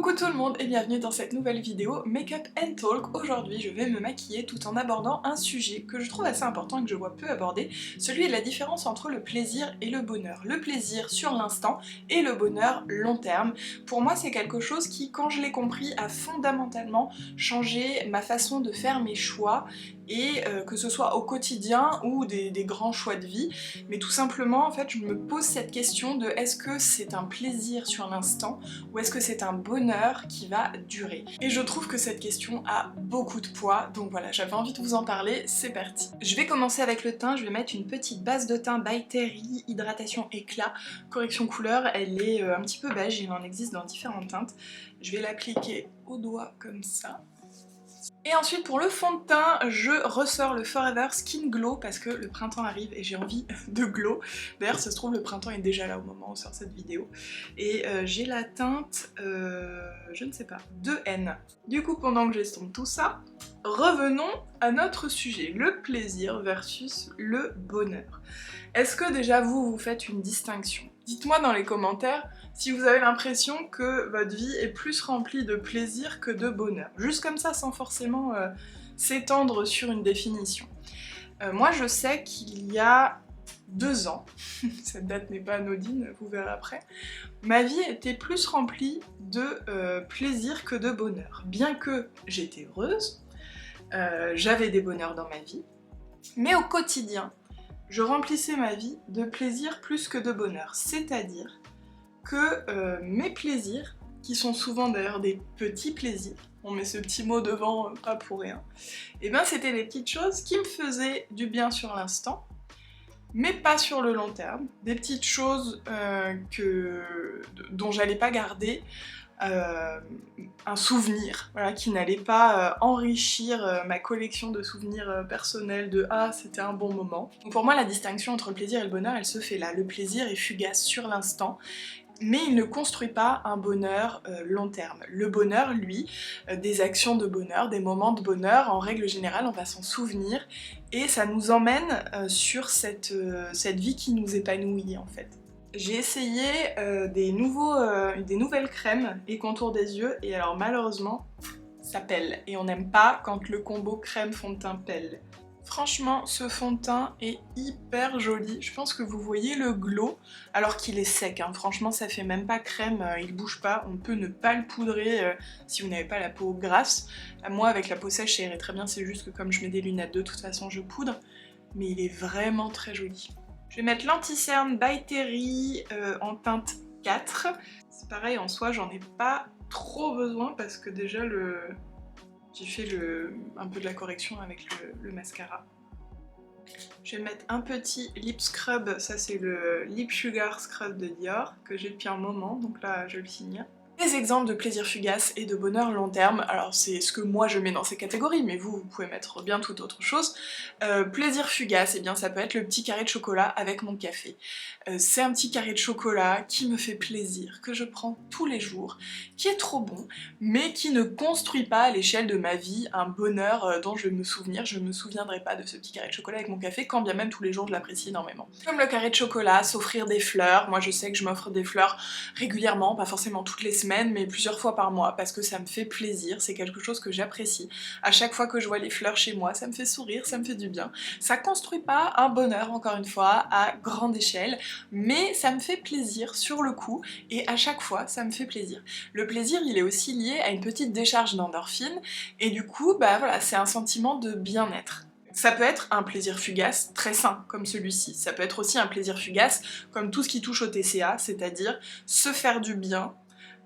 Coucou tout le monde et bienvenue dans cette nouvelle vidéo Makeup and Talk. Aujourd'hui je vais me maquiller tout en abordant un sujet que je trouve assez important et que je vois peu aborder, celui de la différence entre le plaisir et le bonheur. Le plaisir sur l'instant et le bonheur long terme. Pour moi c'est quelque chose qui, quand je l'ai compris, a fondamentalement changé ma façon de faire mes choix, et que ce soit au quotidien ou des grands choix de vie, mais tout simplement en fait je me pose cette question de est-ce que c'est un plaisir sur l'instant ou est-ce que c'est un bonheur qui va durer? Et je trouve que cette question a beaucoup de poids, donc voilà, j'avais envie de vous en parler, c'est parti. Je vais commencer avec le teint, je vais mettre une petite base de teint by Terry, hydratation éclat, correction couleur, elle est un petit peu beige, il en existe dans différentes teintes. Je vais l'appliquer au doigt comme ça. Et ensuite pour le fond de teint, je ressors le Forever Skin Glow parce que le printemps arrive et j'ai envie de glow. D'ailleurs ça se trouve le printemps est déjà là au moment où on sort cette vidéo. Et j'ai la teinte, je ne sais pas, 2N. Du coup pendant que j'estompe tout ça, revenons à notre sujet, le plaisir versus le bonheur. Est-ce que déjà vous faites une distinction? Dites-moi dans les commentaires si vous avez l'impression que votre vie est plus remplie de plaisir que de bonheur. Juste comme ça, sans forcément s'étendre sur une définition. Moi, je sais qu'il y a 2 ans, cette date n'est pas anodine, vous verrez après, ma vie était plus remplie de plaisir que de bonheur. Bien que j'étais heureuse, j'avais des bonheurs dans ma vie, mais au quotidien, je remplissais ma vie de plaisir plus que de bonheur. C'est-à-dire que mes plaisirs, qui sont souvent d'ailleurs des petits plaisirs, on met ce petit mot devant pas pour rien, et ben c'était des petites choses qui me faisaient du bien sur l'instant, mais pas sur le long terme. Des petites choses dont j'allais pas garder un souvenir, voilà, qui n'allait pas enrichir ma collection de souvenirs personnels de ah c'était un bon moment. Donc pour moi la distinction entre le plaisir et le bonheur elle se fait là. Le plaisir est fugace sur l'instant, mais il ne construit pas un bonheur long terme. Le bonheur, lui, des actions de bonheur, des moments de bonheur, en règle générale on va s'en souvenir et ça nous emmène sur cette vie qui nous épanouit en fait. J'ai essayé des nouvelles crèmes et contours des yeux et alors malheureusement ça pèle et on n'aime pas quand le combo crème fond de teint pèle. Franchement ce fond de teint est hyper joli, je pense que vous voyez le glow alors qu'il est sec, hein. Franchement ça fait même pas crème, il bouge pas, on peut ne pas le poudrer si vous n'avez pas la peau grasse. Moi avec la peau sèche ça irait très bien, c'est juste que comme je mets des lunettes de toute façon je poudre, mais il est vraiment très joli. Je vais mettre l'anti-cerne by Terry en teinte 4. C'est pareil, en soi, j'en ai pas trop besoin parce que déjà j'ai fait un peu de la correction avec le mascara. Je vais mettre un petit lip scrub, ça c'est le Lip Sugar Scrub de Dior que j'ai depuis un moment, donc là je le signe. Des exemples de plaisir fugace et de bonheur long terme, alors c'est ce que moi je mets dans ces catégories, mais vous pouvez mettre bien toute autre chose. Plaisir fugace, eh bien ça peut être le petit carré de chocolat avec mon café. C'est un petit carré de chocolat qui me fait plaisir, que je prends tous les jours, qui est trop bon, mais qui ne construit pas à l'échelle de ma vie un bonheur dont je vais me souvenir. Je ne me souviendrai pas de ce petit carré de chocolat avec mon café, quand bien même tous les jours je l'apprécie énormément. Comme le carré de chocolat, s'offrir des fleurs, moi je sais que je m'offre des fleurs régulièrement, pas forcément toutes les semaines, mais plusieurs fois par mois parce que ça me fait plaisir, c'est quelque chose que j'apprécie. À chaque fois que je vois les fleurs chez moi, ça me fait sourire, ça me fait du bien. Ça construit pas un bonheur, encore une fois, à grande échelle, mais ça me fait plaisir sur le coup et à chaque fois ça me fait plaisir. Le plaisir il est aussi lié à une petite décharge d'endorphine et du coup bah voilà, c'est un sentiment de bien-être. Ça peut être un plaisir fugace très sain comme celui-ci, ça peut être aussi un plaisir fugace comme tout ce qui touche au TCA, c'est-à-dire se faire du bien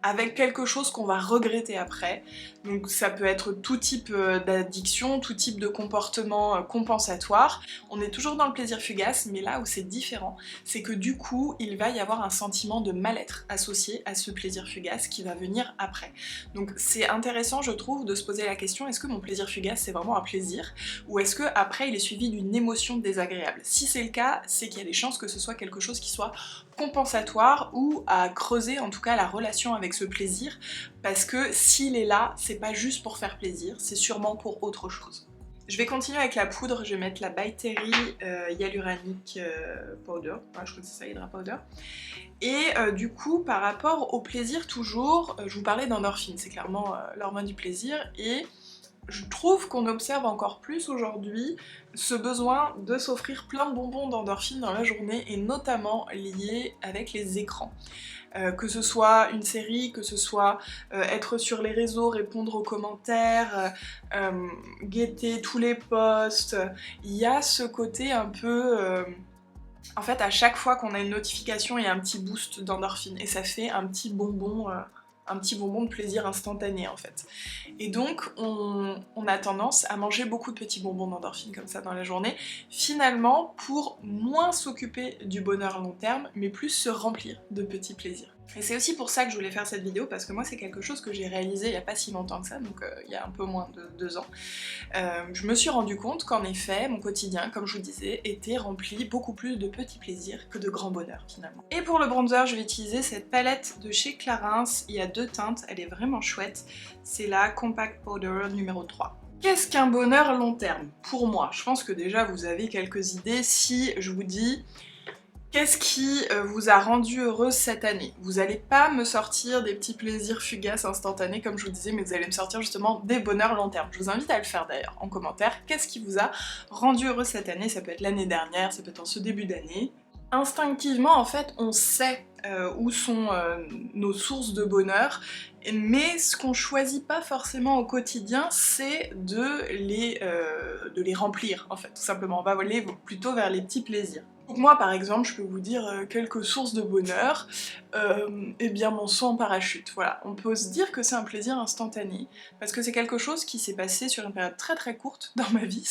avec quelque chose qu'on va regretter après. Donc ça peut être tout type d'addiction, tout type de comportement compensatoire. On est toujours dans le plaisir fugace, mais là où c'est différent, c'est que du coup, il va y avoir un sentiment de mal-être associé à ce plaisir fugace qui va venir après. Donc c'est intéressant, je trouve, de se poser la question, est-ce que mon plaisir fugace c'est vraiment un plaisir? Ou est-ce que après il est suivi d'une émotion désagréable? Si c'est le cas, c'est qu'il y a des chances que ce soit quelque chose qui soit compensatoire ou à creuser en tout cas la relation avec ce plaisir, parce que s'il est là, c'est pas juste pour faire plaisir, c'est sûrement pour autre chose. Je vais continuer avec la poudre, je vais mettre la By Terry Hyaluronic Powder, ouais, je crois que c'est ça, Hydra Powder. Et du coup, par rapport au plaisir toujours, je vous parlais d'endorphine, c'est clairement l'hormone du plaisir, et je trouve qu'on observe encore plus aujourd'hui ce besoin de s'offrir plein de bonbons d'endorphine dans la journée, et notamment lié avec les écrans. Que ce soit une série, que ce soit être sur les réseaux, répondre aux commentaires, guetter tous les posts, il y a ce côté un peu... en fait, à chaque fois qu'on a une notification, il y a un petit boost d'endorphine, et ça fait un petit bonbon de plaisir instantané en fait. Et donc on a tendance à manger beaucoup de petits bonbons d'endorphine comme ça dans la journée, finalement pour moins s'occuper du bonheur long terme, mais plus se remplir de petits plaisirs. Et c'est aussi pour ça que je voulais faire cette vidéo, parce que moi c'est quelque chose que j'ai réalisé il n'y a pas si longtemps que ça, donc il y a un peu moins de 2 ans. Je me suis rendu compte qu'en effet, mon quotidien, comme je vous disais, était rempli beaucoup plus de petits plaisirs que de grands bonheurs finalement. Et pour le bronzer, je vais utiliser cette palette de chez Clarins, il y a 2 teintes, elle est vraiment chouette, c'est la Compact Powder numéro 3. Qu'est-ce qu'un bonheur long terme? Pour moi, je pense que déjà vous avez quelques idées si je vous dis... Qu'est-ce qui vous a rendu heureuse cette année? Vous allez pas me sortir des petits plaisirs fugaces instantanés comme je vous disais, mais vous allez me sortir justement des bonheurs long terme. Je vous invite à le faire d'ailleurs en commentaire. Qu'est-ce qui vous a rendu heureuse cette année? Ça peut être l'année dernière, ça peut être en ce début d'année. Instinctivement, en fait, on sait où sont nos sources de bonheur, mais ce qu'on choisit pas forcément au quotidien, c'est de les remplir, en fait, tout simplement. On va aller plutôt vers les petits plaisirs. Donc moi par exemple, je peux vous dire quelques sources de bonheur, et bien mon saut en parachute, voilà. On peut se dire que c'est un plaisir instantané, parce que c'est quelque chose qui s'est passé sur une période très très courte dans ma vie,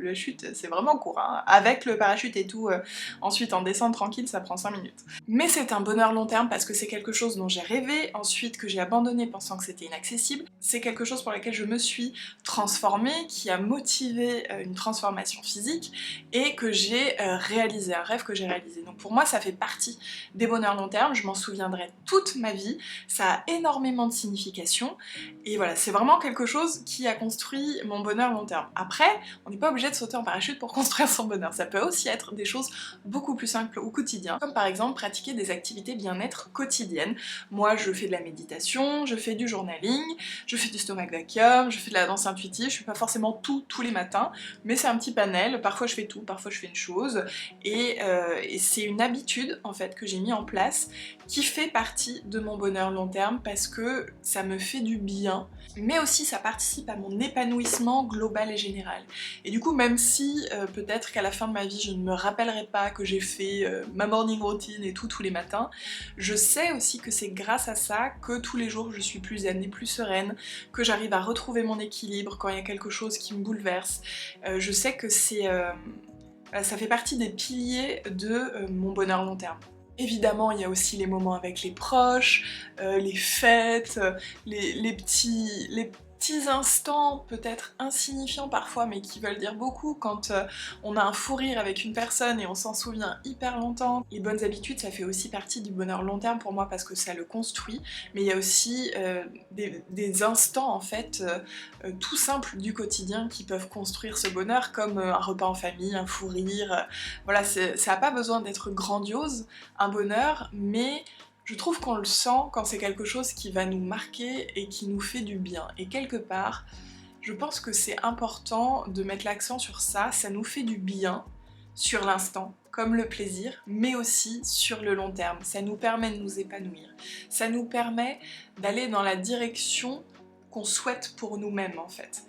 la chute c'est vraiment court, hein. Avec le parachute et tout, ensuite en descente tranquille ça prend 5 minutes. Mais c'est un bonheur long terme parce que c'est quelque chose dont j'ai rêvé, ensuite que j'ai abandonné pensant que c'était inaccessible, c'est quelque chose pour lequel je me suis transformée, qui a motivé une transformation physique, et que j'ai réalisé, un rêve que j'ai réalisé. Donc pour moi ça fait partie des bonheurs long terme, je m'en souviendrai toute ma vie, ça a énormément de signification, et voilà, c'est vraiment quelque chose qui a construit mon bonheur long terme. Après, on n'est pas obligé de sauter en parachute pour construire son bonheur, ça peut aussi être des choses beaucoup plus simples au quotidien, comme par exemple pratiquer des activités bien-être quotidiennes. Moi je fais de la méditation, je fais du journaling, je fais du stomach vacuum, je fais de la danse intuitive, je fais pas forcément tout tous les matins, mais c'est un petit panel, parfois je fais tout, parfois je fais une chose, et c'est une habitude en fait que j'ai mis en place qui fait partie de mon bonheur long terme parce que ça me fait du bien, mais aussi ça participe à mon épanouissement global et général. Et du coup, même si peut-être qu'à la fin de ma vie je ne me rappellerai pas que j'ai fait ma morning routine et tout tous les matins, je sais aussi que c'est grâce à ça que tous les jours je suis plus zen et plus sereine, que j'arrive à retrouver mon équilibre quand il y a quelque chose qui me bouleverse. Je sais que ça fait partie des piliers de mon bonheur long terme. Évidemment, il y a aussi les moments avec les proches, les fêtes, les petits instants peut-être insignifiants parfois mais qui veulent dire beaucoup quand on a un fou rire avec une personne et on s'en souvient hyper longtemps. Les bonnes habitudes ça fait aussi partie du bonheur long terme pour moi parce que ça le construit, mais il y a aussi des instants en fait tout simples du quotidien qui peuvent construire ce bonheur, comme un repas en famille, un fou rire, voilà, ça n'a pas besoin d'être grandiose un bonheur, mais je trouve qu'on le sent quand c'est quelque chose qui va nous marquer et qui nous fait du bien. Et quelque part, je pense que c'est important de mettre l'accent sur ça, ça nous fait du bien sur l'instant, comme le plaisir, mais aussi sur le long terme. Ça nous permet de nous épanouir, ça nous permet d'aller dans la direction qu'on souhaite pour nous-mêmes en fait.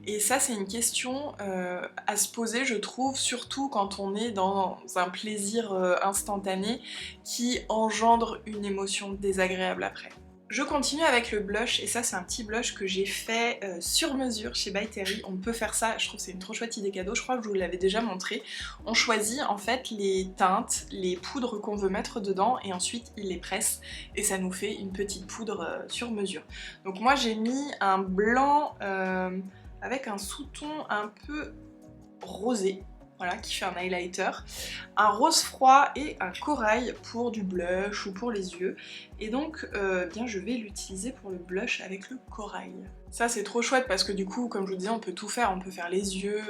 Et ça c'est une question à se poser je trouve, surtout quand on est dans un plaisir instantané qui engendre une émotion désagréable après. Je continue avec le blush, et ça c'est un petit blush que j'ai fait sur mesure chez By Terry. On peut faire ça, je trouve que c'est une trop chouette idée cadeau, je crois que je vous l'avais déjà montré. On choisit en fait les teintes, les poudres qu'on veut mettre dedans, et ensuite il les presse, et ça nous fait une petite poudre sur mesure. Donc moi j'ai mis un blanc avec un sous-ton un peu rosé. voilà, qui fait un highlighter, un rose froid et un corail pour du blush ou pour les yeux. Et donc bien je vais l'utiliser pour le blush avec le corail. Ça c'est trop chouette parce que du coup, comme je vous disais, on peut tout faire, on peut faire les yeux,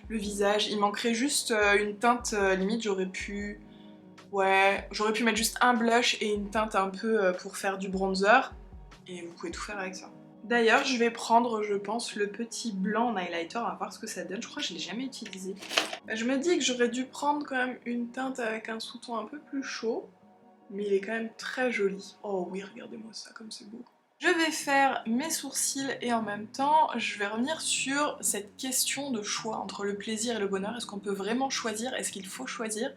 le visage. Il manquerait juste une teinte, limite j'aurais pu... Ouais, j'aurais pu mettre juste un blush et une teinte un peu pour faire du bronzer. Et vous pouvez tout faire avec ça. D'ailleurs, je vais prendre, je pense, le petit blanc en highlighter, on va voir ce que ça donne. Je crois que je l'ai jamais utilisé. Je me dis que j'aurais dû prendre quand même une teinte avec un sous-ton un peu plus chaud, mais il est quand même très joli. Oh oui, regardez-moi ça, comme c'est beau. Je vais faire mes sourcils et en même temps, je vais revenir sur cette question de choix entre le plaisir et le bonheur. Est-ce qu'on peut vraiment choisir? Est-ce qu'il faut choisir?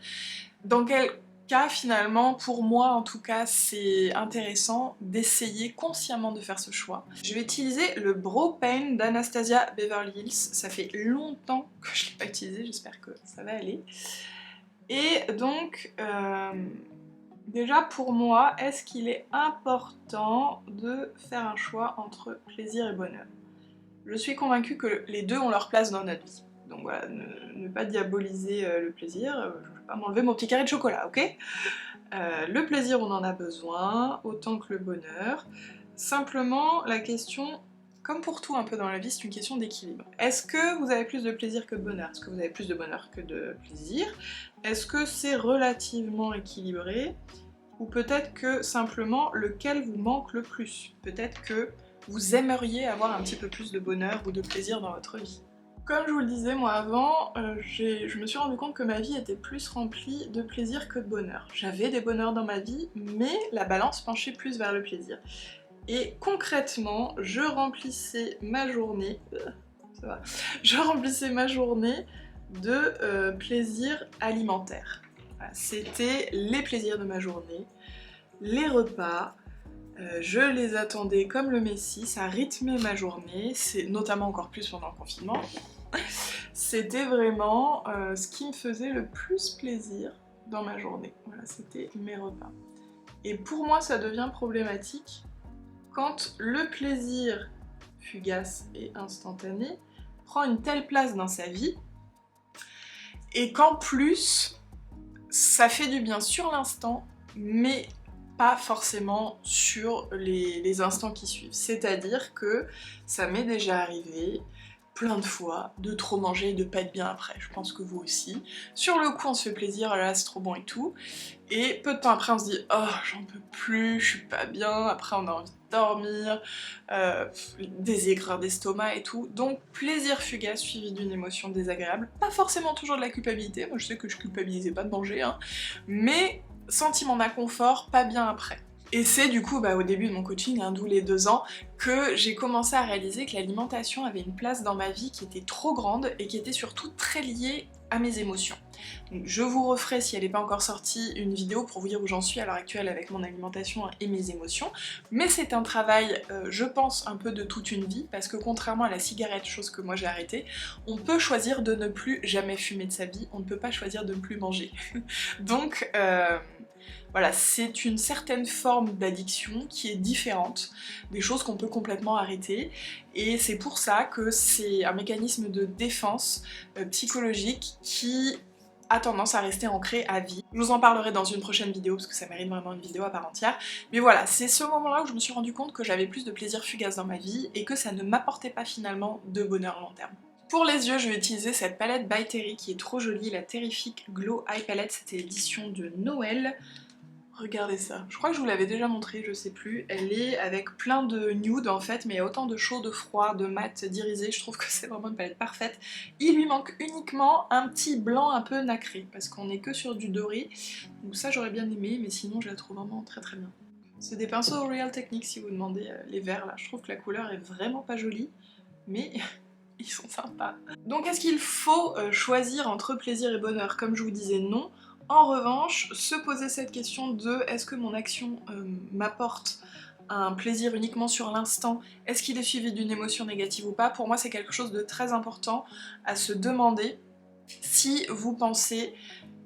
Dans quel cas finalement, pour moi en tout cas, c'est intéressant d'essayer consciemment de faire ce choix. Je vais utiliser le Brow Paint d'Anastasia Beverly Hills. Ça fait longtemps que je ne l'ai pas utilisé, j'espère que ça va aller. Et donc, déjà pour moi, est-ce qu'il est important de faire un choix entre plaisir et bonheur? Je suis convaincue que les deux ont leur place dans notre vie. Donc voilà, ne pas diaboliser le plaisir, je vais pas m'enlever mon petit carré de chocolat, ok? Le plaisir, on en a besoin, autant que le bonheur. Simplement, la question, comme pour tout un peu dans la vie, c'est une question d'équilibre. Est-ce que vous avez plus de plaisir que de bonheur? Est-ce que vous avez plus de bonheur que de plaisir? Est-ce que c'est relativement équilibré? Ou peut-être que simplement, lequel vous manque le plus? Peut-être que vous aimeriez avoir un petit peu plus de bonheur ou de plaisir dans votre vie. Comme je vous le disais moi avant, je me suis rendu compte que ma vie était plus remplie de plaisir que de bonheur. J'avais des bonheurs dans ma vie, mais la balance penchait plus vers le plaisir. Et concrètement, je remplissais ma journée... ça va. Je remplissais ma journée de plaisirs alimentaires. Voilà, c'était les plaisirs de ma journée, les repas, je les attendais comme le messie, ça rythmait ma journée, c'est notamment encore plus pendant le confinement. C'était vraiment ce qui me faisait le plus plaisir dans ma journée. Voilà, c'était mes repas. Et pour moi, ça devient problématique quand le plaisir fugace et instantané prend une telle place dans sa vie et qu'en plus, ça fait du bien sur l'instant, mais pas forcément sur les instants qui suivent. C'est-à-dire que ça m'est déjà arrivé plein de fois de trop manger et de pas être bien après. Je pense que vous aussi. Sur le coup on se fait plaisir, là c'est trop bon et tout. Et peu de temps après on se dit oh j'en peux plus, je suis pas bien, après on a envie de dormir, des aigreurs d'estomac et tout. Donc plaisir fugace suivi d'une émotion désagréable. Pas forcément toujours de la culpabilité, moi je sais que je culpabilisais pas de manger, hein, mais sentiment d'inconfort, pas bien après. Et c'est du coup au début de mon coaching, d'où les 2 ans, que j'ai commencé à réaliser que l'alimentation avait une place dans ma vie qui était trop grande et qui était surtout très liée à mes émotions. Donc, je vous referai, si elle n'est pas encore sortie, une vidéo pour vous dire où j'en suis à l'heure actuelle avec mon alimentation et mes émotions. Mais c'est un travail, je pense, un peu de toute une vie, parce que contrairement à la cigarette, chose que moi j'ai arrêtée, on peut choisir de ne plus jamais fumer de sa vie, on ne peut pas choisir de ne plus manger. Donc voilà, c'est une certaine forme d'addiction qui est différente des choses qu'on peut complètement arrêter, et c'est pour ça que c'est un mécanisme de défense psychologique qui a tendance à rester ancré à vie. Je vous en parlerai dans une prochaine vidéo parce que ça mérite vraiment une vidéo à part entière. Mais voilà, c'est ce moment-là où je me suis rendu compte que j'avais plus de plaisir fugace dans ma vie et que ça ne m'apportait pas finalement de bonheur long terme. Pour les yeux, je vais utiliser cette palette by Terry qui est trop jolie, la Terrific Glow Eye Palette, c'était l'édition de Noël. Regardez ça, je crois que je vous l'avais déjà montré, je sais plus. Elle est avec plein de nude en fait, mais il y a autant de chaud, de froid, de mat, d'irisé, je trouve que c'est vraiment une palette parfaite. Il lui manque uniquement un petit blanc un peu nacré, parce qu'on est que sur du doré, donc ça j'aurais bien aimé, mais sinon je la trouve vraiment très très bien. C'est des pinceaux Real Techniques si vous demandez les verts là, je trouve que la couleur est vraiment pas jolie, mais ils sont sympas. Donc est-ce qu'il faut choisir entre plaisir et bonheur? Comme je vous disais, non. En revanche, se poser cette question de est-ce que mon action m'apporte un plaisir uniquement sur l'instant, est-ce qu'il est suivi d'une émotion négative ou pas, pour moi c'est quelque chose de très important à se demander si vous pensez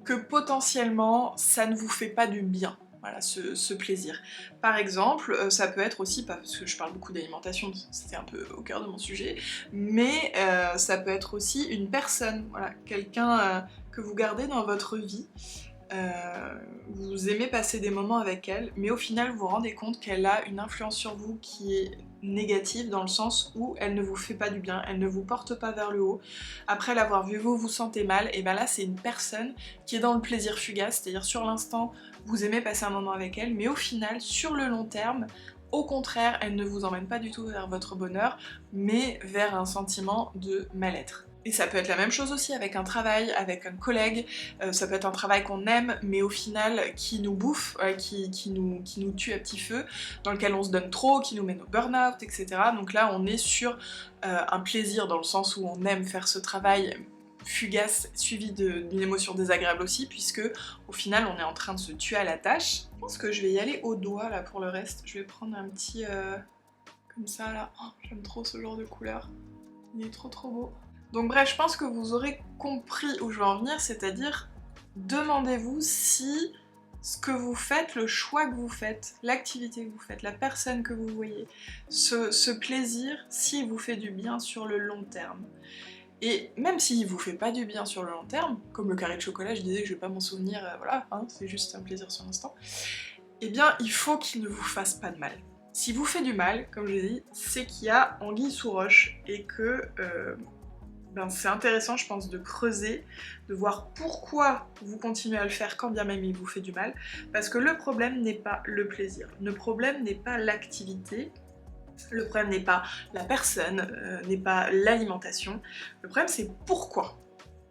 que potentiellement ça ne vous fait pas du bien. voilà, ce plaisir. Par exemple, ça peut être aussi, parce que je parle beaucoup d'alimentation, c'était un peu au cœur de mon sujet, mais ça peut être aussi une personne, voilà, quelqu'un que vous gardez dans votre vie. Vous aimez passer des moments avec elle, mais au final vous vous rendez compte qu'elle a une influence sur vous qui est négative dans le sens où elle ne vous fait pas du bien, elle ne vous porte pas vers le haut. Après l'avoir vu vous vous sentez mal, et bien là c'est une personne qui est dans le plaisir fugace, c'est-à-dire sur l'instant vous aimez passer un moment avec elle, mais au final sur le long terme, au contraire elle ne vous emmène pas du tout vers votre bonheur, mais vers un sentiment de mal-être. Et ça peut être la même chose aussi avec un travail, avec un collègue, ça peut être un travail qu'on aime mais au final qui nous bouffe, qui nous tue à petit feu, dans lequel on se donne trop, qui nous mène au burn-out, etc. Donc là on est sur un plaisir dans le sens où on aime faire ce travail fugace suivi d'une émotion désagréable aussi, puisque au final on est en train de se tuer à la tâche. Je pense que je vais y aller au doigt là pour le reste, je vais prendre un petit comme ça là, oh, j'aime trop ce genre de couleur, il est trop beau. Donc bref, je pense que vous aurez compris où je veux en venir, c'est-à-dire demandez-vous si ce que vous faites, le choix que vous faites, l'activité que vous faites, la personne que vous voyez, ce plaisir, s'il vous fait du bien sur le long terme. Et même s'il vous fait pas du bien sur le long terme, comme le carré de chocolat, je disais que je vais pas m'en souvenir, voilà, hein, c'est juste un plaisir sur l'instant, eh bien il faut qu'il ne vous fasse pas de mal. Si vous fait du mal, comme je l'ai dit, c'est qu'il y a anguille sous roche et que c'est intéressant je pense de creuser, de voir pourquoi vous continuez à le faire quand bien même il vous fait du mal, parce que le problème n'est pas le plaisir, le problème n'est pas l'activité, le problème n'est pas la personne, n'est pas l'alimentation, le problème c'est pourquoi.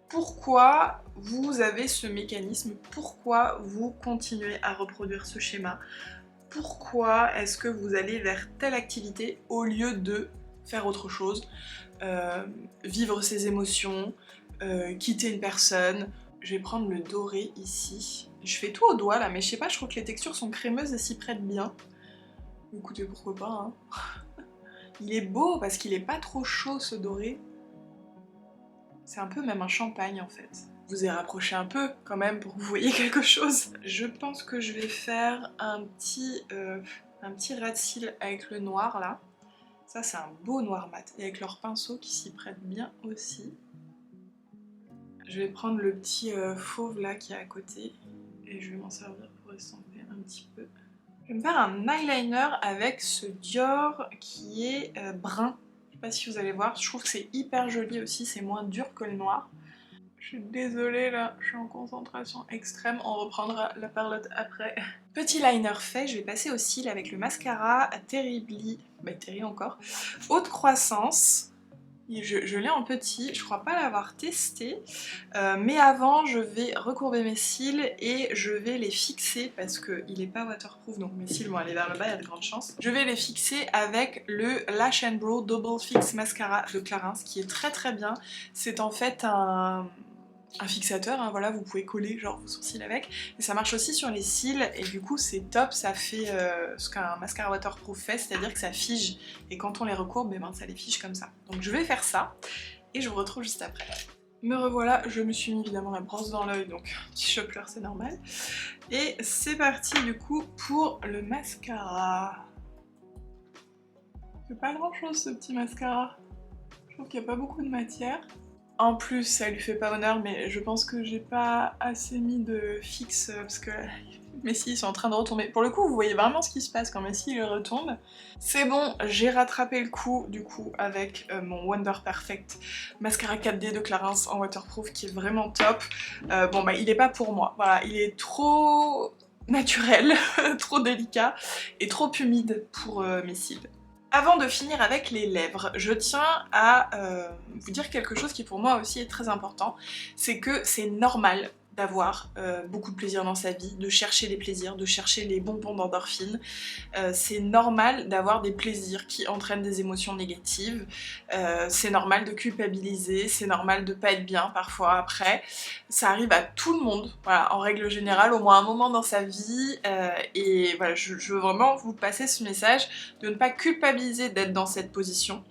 Pourquoi vous avez ce mécanisme, pourquoi vous continuez à reproduire ce schéma, pourquoi est-ce que vous allez vers telle activité au lieu de faire autre chose, vivre ses émotions, quitter une personne. Je vais prendre le doré ici. Je fais tout au doigt là, mais je sais pas, je trouve que les textures sont crémeuses et s'y prêtent bien. Écoutez, pourquoi pas, hein. Il est beau parce qu'il est pas trop chaud ce doré. C'est un peu même un champagne en fait. Je vous ai rapproché un peu quand même pour que vous voyez quelque chose. Je pense que je vais faire un petit ras de cils avec le noir là. Ça c'est un beau noir mat et avec leur pinceau qui s'y prête bien aussi. Je vais prendre le petit fauve là qui est à côté et je vais m'en servir pour estomper un petit peu. Je vais me faire un eyeliner avec ce Dior qui est brun. Je sais pas si vous allez voir, je trouve que c'est hyper joli aussi, c'est moins dur que le noir. Je suis désolée là, je suis en concentration extrême, on reprendra la parlotte après. Petit liner fait, je vais passer au cils avec le mascara Terribly, Terry encore, haute croissance. Je l'ai en petit, je crois pas l'avoir testé, mais avant je vais recourber mes cils et je vais les fixer parce qu'il est pas waterproof donc mes cils vont aller vers le bas, il y a de grandes chances. Je vais les fixer avec le Lash & Brow Double Fix Mascara de Clarins qui est très bien. C'est en fait un fixateur, hein, voilà, vous pouvez coller genre vos sourcils avec, et ça marche aussi sur les cils, et du coup c'est top, ça fait ce qu'un mascara waterproof fait, c'est-à-dire que ça fige, et quand on les recourbe, ça les fige comme ça. Donc je vais faire ça, et je vous retrouve juste après. Me revoilà, je me suis mis évidemment la brosse dans l'œil, donc petit chopleur c'est normal, et c'est parti du coup pour le mascara. C'est pas grand chose ce petit mascara, je trouve qu'il n'y a pas beaucoup de matière. En plus, ça lui fait pas honneur, mais je pense que j'ai pas assez mis de fixe parce que mes cils sont en train de retomber. Pour le coup, vous voyez vraiment ce qui se passe quand mes cils retombent. C'est bon, j'ai rattrapé le coup du coup avec mon Wonder Perfect mascara 4D de Clarins en waterproof qui est vraiment top. Il est pas pour moi, voilà, il est trop naturel, trop délicat et trop humide pour mes cils. Avant de finir avec les lèvres, je tiens à vous dire quelque chose qui pour moi aussi est très important, c'est que c'est normal d'avoir beaucoup de plaisir dans sa vie, de chercher les plaisirs, de chercher les bonbons d'endorphine. C'est normal d'avoir des plaisirs qui entraînent des émotions négatives, c'est normal de culpabiliser, c'est normal de pas être bien parfois après. Ça arrive à tout le monde, voilà, en règle générale, au moins un moment dans sa vie, et voilà, je veux vraiment vous passer ce message de ne pas culpabiliser d'être dans cette position.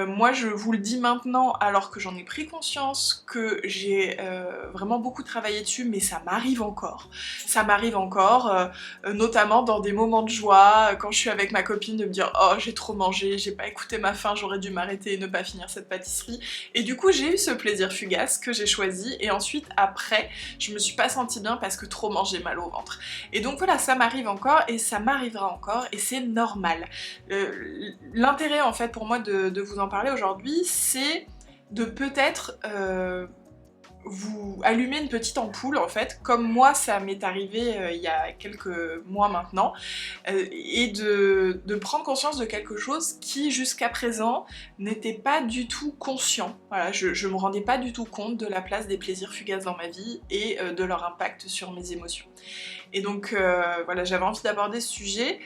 Moi je vous le dis maintenant alors que j'en ai pris conscience, que j'ai vraiment beaucoup travaillé dessus, mais ça m'arrive encore. Ça m'arrive encore, notamment dans des moments de joie, quand je suis avec ma copine, de me dire oh j'ai trop mangé, j'ai pas écouté ma faim, j'aurais dû m'arrêter et ne pas finir cette pâtisserie. Et du coup j'ai eu ce plaisir fugace que j'ai choisi, et ensuite après je me suis pas sentie bien parce que trop manger, mal au ventre. Et donc voilà, ça m'arrive encore et ça m'arrivera encore, et c'est normal. L'intérêt en fait pour moi de vous en parler aujourd'hui, c'est de peut-être vous allumer une petite ampoule en fait, comme moi ça m'est arrivé il y a quelques mois maintenant, et de prendre conscience de quelque chose qui jusqu'à présent n'était pas du tout conscient. Voilà, je me rendais pas du tout compte de la place des plaisirs fugaces dans ma vie et de leur impact sur mes émotions. Et donc voilà, j'avais envie d'aborder ce sujet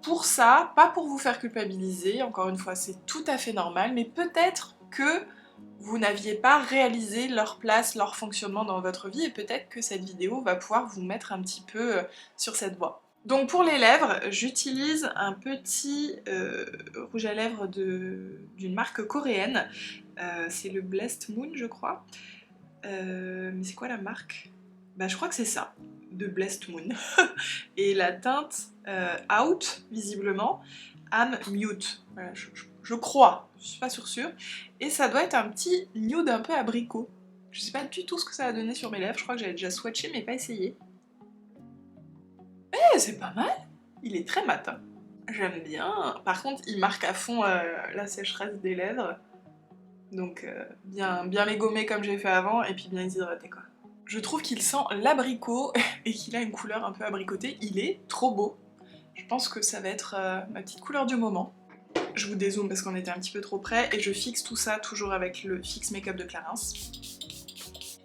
pour ça, pas pour vous faire culpabiliser, encore une fois c'est tout à fait normal, mais peut-être que vous n'aviez pas réalisé leur place, leur fonctionnement dans votre vie, et peut-être que cette vidéo va pouvoir vous mettre un petit peu sur cette voie. Donc pour les lèvres, j'utilise un petit rouge à lèvres d'une marque coréenne, c'est le Blessed Moon je crois, mais c'est quoi la marque? Bah je crois que c'est ça, de Blessed Moon. Et la teinte Out, visiblement, I'm Mute, voilà, je crois, je suis pas sûre, et ça doit être un petit nude un peu abricot. Je sais pas du tout ce que ça a donné sur mes lèvres, je crois que j'avais déjà swatché mais pas essayé. Eh, c'est pas mal, il est très mat, hein. J'aime bien. Par contre, il marque à fond la sécheresse des lèvres, donc bien les gommer comme j'ai fait avant, et puis bien les hydrater quoi. Je trouve qu'il sent l'abricot et qu'il a une couleur un peu abricotée, il est trop beau. Je pense que ça va être ma petite couleur du moment. Je vous dézoome parce qu'on était un petit peu trop près, et je fixe tout ça toujours avec le Fix Make-up de Clarins.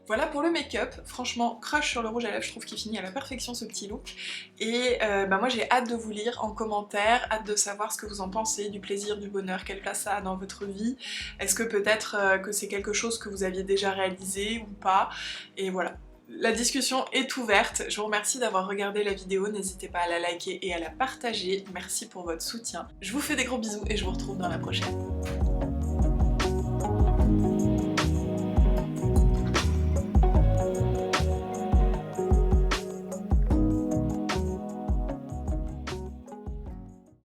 Voilà pour le make-up, franchement crush sur le rouge à lèvres, je trouve qu'il finit à la perfection ce petit look. Et moi j'ai hâte de vous lire en commentaire, hâte de savoir ce que vous en pensez, du plaisir, du bonheur, quelle place ça a dans votre vie. Est-ce que peut-être que c'est quelque chose que vous aviez déjà réalisé ou pas, et voilà. La discussion est ouverte, je vous remercie d'avoir regardé la vidéo, n'hésitez pas à la liker et à la partager, merci pour votre soutien. Je vous fais des gros bisous et je vous retrouve dans la prochaine.